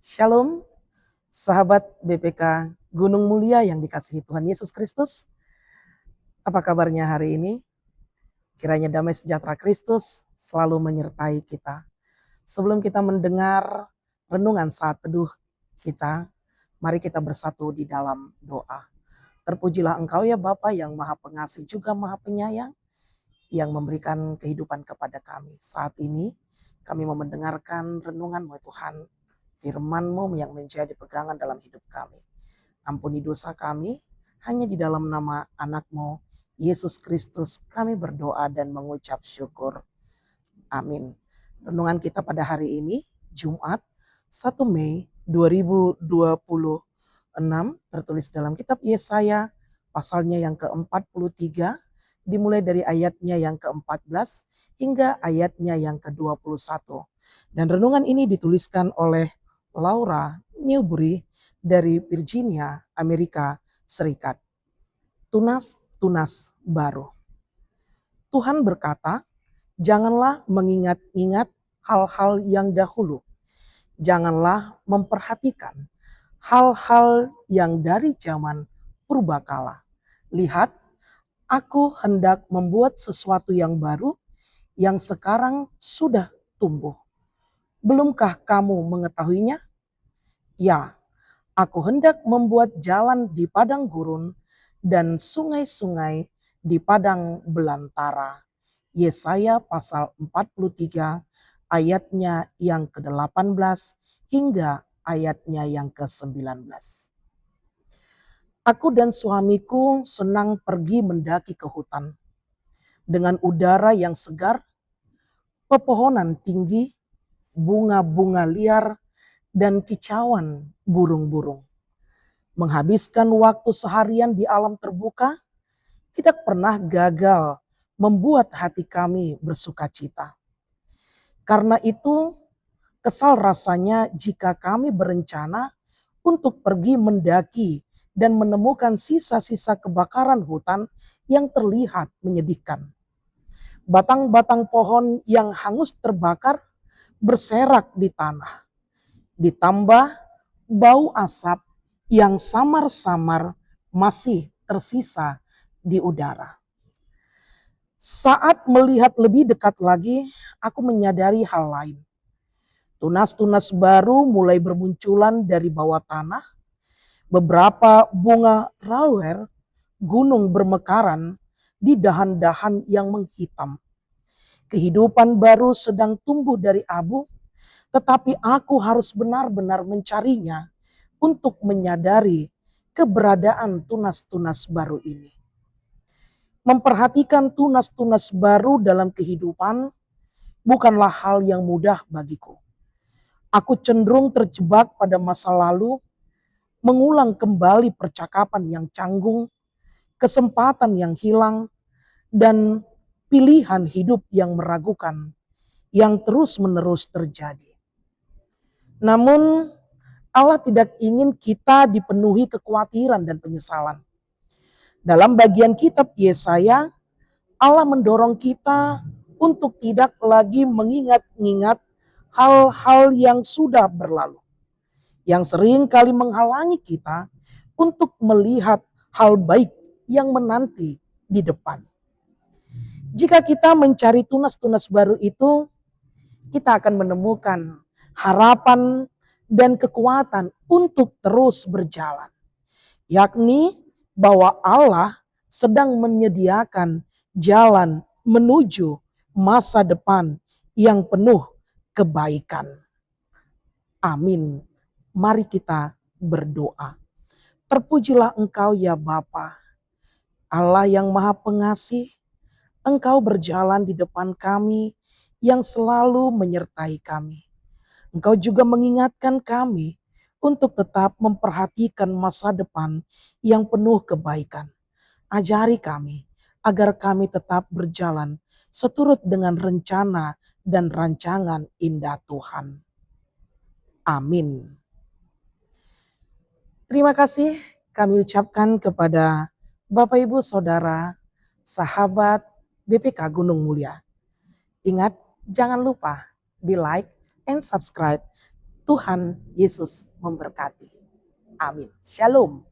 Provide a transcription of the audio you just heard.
Shalom, sahabat BPK Gunung Mulia yang dikasihi Tuhan Yesus Kristus. Apa kabarnya hari ini? Kiranya damai sejahtera Kristus selalu menyertai kita. Sebelum kita mendengar renungan saat teduh kita, mari kita bersatu di dalam doa. Terpujilah Engkau ya Bapa yang Maha Pengasih juga Maha Penyayang, yang memberikan kehidupan kepada kami. Saat ini kami mau mendengarkan renungan-Mu Tuhan, firman-Mu yang menjadi pegangan dalam hidup kami. Ampuni dosa kami, hanya di dalam nama anak-Mu, Yesus Kristus, kami berdoa dan mengucap syukur. Amin. Renungan kita pada hari ini, Jumat 1 Mei 2026, tertulis dalam kitab Yesaya, pasalnya yang ke-43, dimulai dari ayatnya yang ke-14 hingga ayatnya yang ke-21. Dan renungan ini dituliskan oleh Laura Newbury dari Virginia, Amerika Serikat. Tunas-tunas baru. Tuhan berkata, janganlah mengingat-ingat hal-hal yang dahulu. Janganlah memperhatikan hal-hal yang dari zaman purbakala. Lihat, aku hendak membuat sesuatu yang baru yang sekarang sudah tumbuh. Belumkah kamu mengetahuinya? Ya, aku hendak membuat jalan di padang gurun dan sungai-sungai di padang belantara. Yesaya pasal 43 ayatnya yang ke-18 hingga ayatnya yang ke-19. Aku dan suamiku senang pergi mendaki ke hutan. Dengan udara yang segar, pepohonan tinggi, bunga-bunga liar, dan kicauan burung-burung. Menghabiskan waktu seharian di alam terbuka tidak pernah gagal membuat hati kami bersuka cita. Karena itu, kesal rasanya jika kami berencana untuk pergi mendaki dan menemukan sisa-sisa kebakaran hutan yang terlihat menyedihkan. Batang-batang pohon yang hangus terbakar berserak di tanah. Ditambah bau asap yang samar-samar masih tersisa di udara. Saat melihat lebih dekat lagi, aku menyadari hal lain. Tunas-tunas baru mulai bermunculan dari bawah tanah. Beberapa bunga rawer gunung bermekaran di dahan-dahan yang menghitam. Kehidupan baru sedang tumbuh dari abu, tetapi aku harus benar-benar mencarinya untuk menyadari keberadaan tunas-tunas baru ini. Memperhatikan tunas-tunas baru dalam kehidupan bukanlah hal yang mudah bagiku. Aku cenderung terjebak pada masa lalu, mengulang kembali percakapan yang canggung, kesempatan yang hilang, dan pilihan hidup yang meragukan yang terus-menerus terjadi. Namun Allah tidak ingin kita dipenuhi kekhawatiran dan penyesalan. Dalam bagian kitab Yesaya, Allah mendorong kita untuk tidak lagi mengingat-ingat hal-hal yang sudah berlalu, yang sering kali menghalangi kita untuk melihat hal baik yang menanti di depan. Jika kita mencari tunas-tunas baru itu, kita akan menemukan harapan dan kekuatan untuk terus berjalan. Yakni bahwa Allah sedang menyediakan jalan menuju masa depan yang penuh kebaikan. Amin. Mari kita berdoa. Terpujilah Engkau ya Bapa, Allah yang Maha Pengasih. Engkau berjalan di depan kami yang selalu menyertai kami. Engkau juga mengingatkan kami untuk tetap memperhatikan masa depan yang penuh kebaikan. Ajari kami agar kami tetap berjalan seturut dengan rencana dan rancangan indah Tuhan. Amin. Terima kasih kami ucapkan kepada Bapak Ibu Saudara, sahabat BPK Gunung Mulia. Ingat, jangan lupa di like and subscribe Tuhan Yesus memberkati. Amin. Shalom.